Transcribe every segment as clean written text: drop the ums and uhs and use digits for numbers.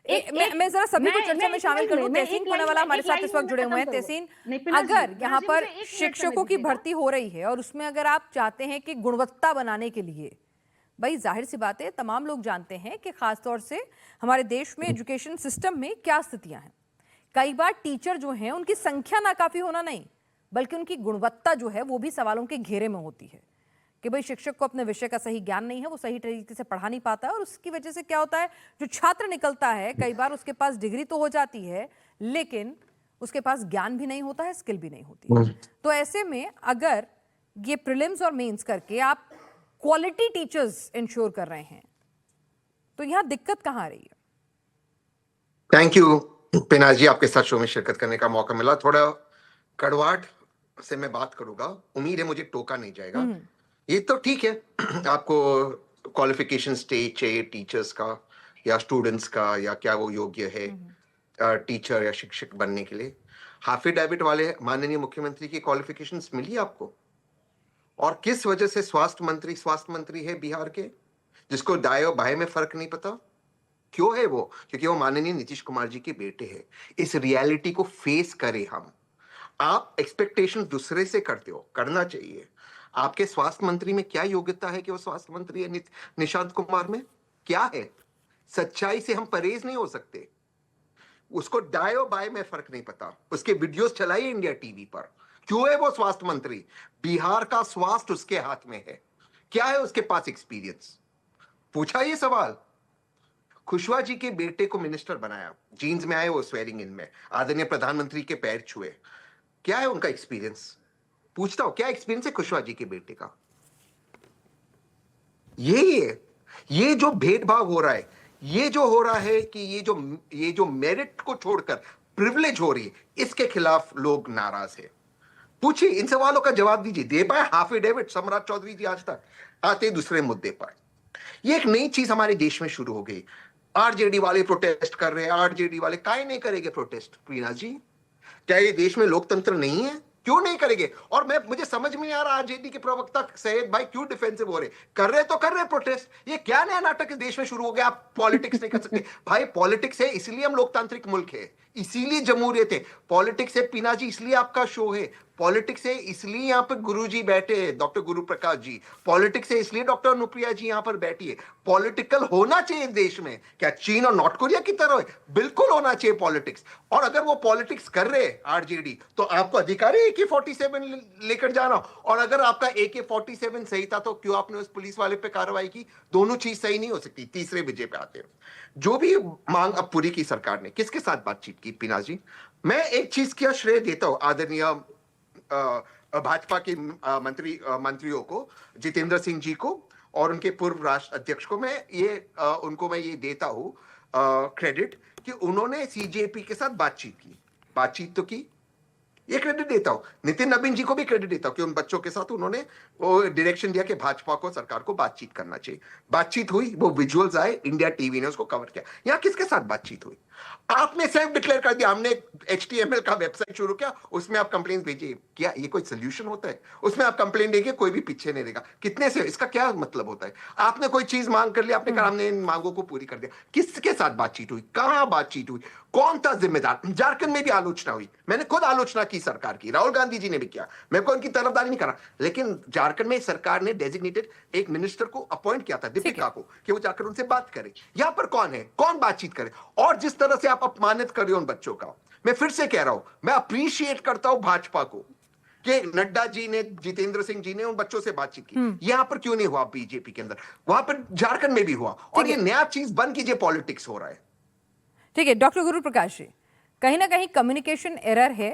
मैं जरा सभी को चर्चा में शामिल कर दूं। तहसीन पूनावाला हमारे साथ इस वक्त जुड़े हुए हैं। तहसीन, अगर यहाँ पर शिक्षकों की भर्ती हो रही है और उसमें अगर आप चाहते हैं कि गुणवत्ता बनाने के लिए, भाई जाहिर सी बात है तमाम लोग जानते हैं कि खासतौर से हमारे देश में एजुकेशन सिस्टम में क्या स्थितियां हैं। कई बार टीचर जो हैं उनकी संख्या नाकाफी होना नहीं, बल्कि उनकी गुणवत्ता जो है वो भी सवालों के घेरे में होती है कि भाई शिक्षक को अपने विषय का सही ज्ञान नहीं है, वो सही तरीके से पढ़ा नहीं पाता है और उसकी वजह से क्या होता है, जो छात्र निकलता है कई बार उसके पास डिग्री तो हो जाती है लेकिन उसके पास ज्ञान भी नहीं होता है, स्किल भी नहीं होती है। तो ऐसे में अगर ये प्रीलिम्स और मेंस करके आप क्वालिटी टीचर्स इंश्योर कर रहे हैं तो यहां दिक्कत कहां आ रही है? थैंक यू पिनाक जी, आपके साथ शो में शिरकत करने का मौका मिला। थोड़ा कड़वाहट से मैं बात करूंगा, उम्मीद है मुझे टोका नहीं जाएगा। ये तो ठीक है, आपको क्वालिफिकेशन स्टेज चाहिए टीचर्स का या स्टूडेंट्स का, या क्या वो योग्य है टीचर या शिक्षक बनने के लिए। हाफिडेविट वाले माननीय मुख्यमंत्री की क्वालिफिकेशंस मिली आपको? और किस वजह से स्वास्थ्य मंत्री है बिहार के, जिसको दाएं और बाएं में फर्क नहीं पता? क्यों है वो? क्योंकि वो माननीय नीतीश कुमार जी के बेटे हैं। इस रियलिटी को फेस करें हम। आप एक्सपेक्टेशन दूसरे से करते हो, करना चाहिए। आपके स्वास्थ्य मंत्री में क्या योग्यता है कि वो स्वास्थ्य मंत्री है? निशांत कुमार में क्या है? सच्चाई से हम परहेज नहीं हो सकते। उसको दाएं और बाएं में फर्क नहीं पता। उसके वीडियोस चलाइए इंडिया टीवी पर। क्यों है वो स्वास्थ्य मंत्री? बिहार का स्वास्थ्य उसके हाथ में है। क्या है उसके पास एक्सपीरियंस? पूछा ये सवाल। कुशवाहा जी के बेटे को मिनिस्टर बनाया, जीन्स में आए वो स्वेरिंग इन में, आदरणीय प्रधानमंत्री के पैर छुए। क्या है उनका एक्सपीरियंस? पूछता हूं, क्या एक्सपीरियंस है कुशवाहा जी के बेटे का? यही है, ये जो भेदभाव हो रहा है, ये जो हो रहा है कि ये जो मेरिट को छोड़कर प्रिविलेज हो रही है, इसके खिलाफ लोग नाराज है। पूछिए, इन सवालों का जवाब दीजिए। दे पाए हाफिडेविट सम्राट चौधरी जी आज तक? आते दूसरे मुद्दे पर, ये एक नई चीज हमारे देश में शुरू हो गई। आरजेडी वाले प्रोटेस्ट कर रहे हैं, आरजेडी वाले काहे नहीं करेंगे प्रोटेस्ट? प्रीना जी, क्या ये देश में लोकतंत्र नहीं है? क्यों नहीं करेंगे? और मुझे समझ में नहीं आ रहा आरजेडी के प्रवक्ता सैयद भाई क्यों डिफेंसिव हो रहे? कर रहे तो कर रहे प्रोटेस्ट। ये क्या नया नाटक इस देश में शुरू हो गया? आप पॉलिटिक्स नहीं कर सकते भाई। पॉलिटिक्स है इसलिए हम लोकतांत्रिक मुल्क है, इसीलिए जमहूरियत है। पॉलिटिक्स है पीना जी इसलिए आपका शो है। पॉलिटिक्स है इसलिए यहाँ पर गुरुजी बैठे हैं, डॉक्टर गुरु प्रकाश जी। पॉलिटिक्स है इसलिए डॉक्टर अनुप्रिया जी यहाँ पर बैठी है। पॉलिटिकल होना चाहिए देश में। क्या चीन और नॉर्थ कोरिया की तरह है? बिल्कुल होना चाहिए पॉलिटिक्स। और अगर वो पॉलिटिक्स कर रहे हैं आरजेडी, तो आपको अधिकार है AK-47 लेकर जाना। और अगर आपका AK-47 सही था तो क्यों आपने उस पुलिस वाले पे कार्रवाई की? दोनों चीज सही नहीं हो सकती। तीसरे विजय पे आते हैं। जो भी मांग अब पूरी की सरकार ने, किसके साथ बातचीत की पीना जी? मैं एक चीज का श्रेय देता हूं आदरणीय भाजपा के मंत्रियों को, जितेंद्र सिंह जी को और उनके पूर्व राष्ट्र अध्यक्ष को। उनको मैं ये देता हूं क्रेडिट कि उन्होंने सीजेपी के साथ बातचीत तो की। ये क्रेडिट देता हूं। नितिन नवीन जी को भी क्रेडिट देता हूं कि उन बच्चों के साथ उन्होंने वो डायरेक्शन दिया कि भाजपा को, सरकार को बातचीत करना चाहिए। बातचीत हुई, वो विजुअल्स आए, इंडिया टीवी ने उसको कवर किया। यहां किसके साथ बातचीत हुई? आपने सेल्फ डिक्लेयर कर दिया, हमने HTML का वेबसाइट शुरू किया, उसमें आप कंप्लेंट भेजिए। क्या ये कोई सोल्यूशन होता है? उसमें आप कंप्लेंट देंगे, कोई भी पीछे नहीं रहेगा। कितने से, इसका क्या मतलब होता है? आपने कोई चीज मांग कर ली, आपने कहा हमने इन मांगों को पूरी कर दिया। किसके साथ बातचीत हुई? कहां बातचीत हुई? कौन था जिम्मेदार? झारखंड में भी आलोचना हुई, मैंने खुद आलोचना की सरकार की, राहुल गांधी जी ने भी किया। मैं कोई उनकी तरफदारी नहीं कर रहा, लेकिन झारखंड में सरकार ने डेजिग्नेटेड एक मिनिस्टर को अपॉइंट किया था, दीपिका को, कि वो जाकर उनसे बात करे। यहां पर कौन है? कौन बातचीत करे? और जिस तरह से आप अपमानित कर रहे हो उन बच्चों का, मैं फिर से कह रहा हूं, मैं अप्रिशिएट करता हूं भाजपा को कि नड्डा जी ने, जितेंद्र सिंह जी ने उन बच्चों से बातचीत की। यहां पर क्यों नहीं हुआ बीजेपी के अंदर? वहां पर झारखंड में भी हुआ। और ये नया चीज बन कीजिए, पॉलिटिक्स हो रहा है। ठीक है डॉक्टर गुरु प्रकाश जी, कहीं ना कहीं कम्युनिकेशन एरर है।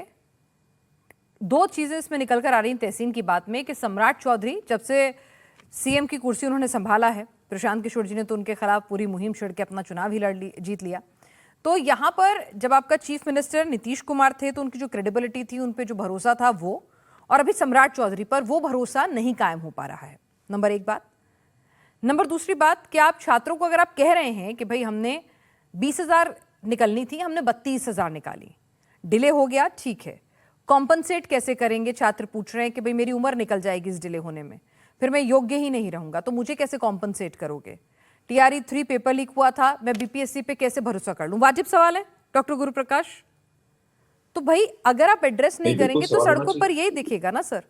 दो चीजें इसमें निकल कर आ रही हैं तहसीन की बात में कि सम्राट चौधरी जब से सीएम की कुर्सी उन्होंने संभाला है, प्रशांत किशोर जी ने तो उनके खिलाफ पूरी मुहिम छिड़ के अपना चुनाव ही जीत लिया। तो यहां पर जब आपका चीफ मिनिस्टर नीतीश कुमार थे तो उनकी जो क्रेडिबिलिटी थी, उन पर जो भरोसा था वो, और अभी सम्राट चौधरी पर वो भरोसा नहीं कायम हो पा रहा है। नंबर एक बात। नंबर दूसरी बात कि आप छात्रों को अगर आप कह रहे हैं कि भाई हमने 20,000 निकलनी थी, हमने 32,000 निकाली, डिले हो गया, ठीक है, कॉम्पनसेट कैसे करेंगे? छात्र पूछ रहे हैं कि भाई मेरी उम्र निकल जाएगी इस डिले होने में, फिर मैं योग्य ही नहीं रहूंगा, तो मुझे कैसे कॉम्पनसेट करोगे? TRE 3 पेपर लीक हुआ था, मैं BPSC पे कैसे भरोसा कर लूं? वाजिब सवाल है डॉक्टर गुरु प्रकाश। तो भाई अगर आप एड्रेस नहीं करेंगे तो सड़कों पर यही दिखेगा ना सर।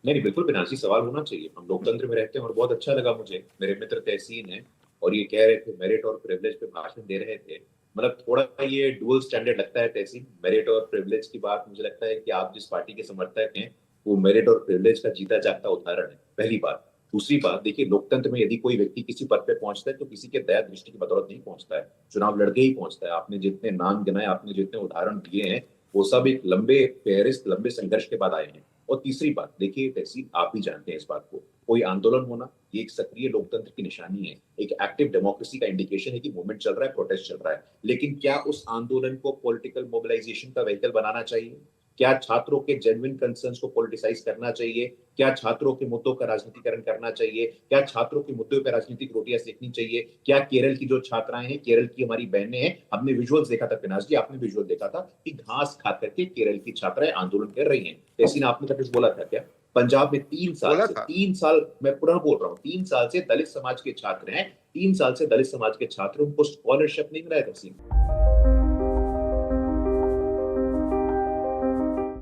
नहीं, बिल्कुल बिनासी सवाल होना चाहिए। हम लोकतंत्र में रहते हैं और बहुत अच्छा लगा मुझे, मेरे मित्र तहसीन है और ये कह रहे थे मेरिट और प्रिविलेज पे भाषण दे रहे थे। मतलब थोड़ा ये डुअल स्टैंडर्ड लगता है तहसीन। मेरिट और प्रिविलेज की बात मुझे लगता है कि आप जिस पार्टी के समर्थक हैं वो मेरिट और प्रिविलेज का जीता जागता उदाहरण है, पहली बात। दूसरी बात, देखिए लोकतंत्र में यदि कोई व्यक्ति किसी पद पे पहुंचता है तो किसी के दया दृष्टि की बदौलत नहीं पहुंचता है, चुनाव लड़के ही पहुंचता है। आपने जितने नाम गिनाए, आपने जितने उदाहरण दिए हैं, वो सब एक लंबे फेहरिस्त, लंबे संघर्ष के बाद आए हैं। और तीसरी बात, देखिए तहसीन, आप भी जानते हैं इस बात को, कोई आंदोलन होना ये एक सक्रिय लोकतंत्र की निशानी है, एक एक्टिव डेमोक्रेसी का इंडिकेशन है कि मूवमेंट चल रहा है, प्रोटेस्ट चल रहा है। लेकिन क्या उस आंदोलन को पॉलिटिकल मोबिलाइजेशन का व्हीकल बनाना चाहिए? क्या छात्रों के जेन्युइन कंसर्न्स को पॉलिटिसाइज करना चाहिए? क्या छात्रों के मुद्दों का राजनीतिकरण करना चाहिए? क्या छात्रों के मुद्दों पर राजनीतिक रोटियां सेकनी चाहिए? क्या केरल की जो छात्राएं हैं, केरल की हमारी बहनें हैं, हमने विजुअल्स देखा था, पिनाश जी आपने विजुअल देखा था कि घास खा करके केरल की छात्राएं आंदोलन कर रही हैं। तहसीन, आपने कभी बोला था क्या? पंजाब में 3 साल, मैं पुनः बोल रहा हूँ, 3 साल से दलित समाज के छात्र हैं, 3 साल से दलित समाज के छात्र, उनको स्कॉलरशिप नहीं मिला है तहसीन।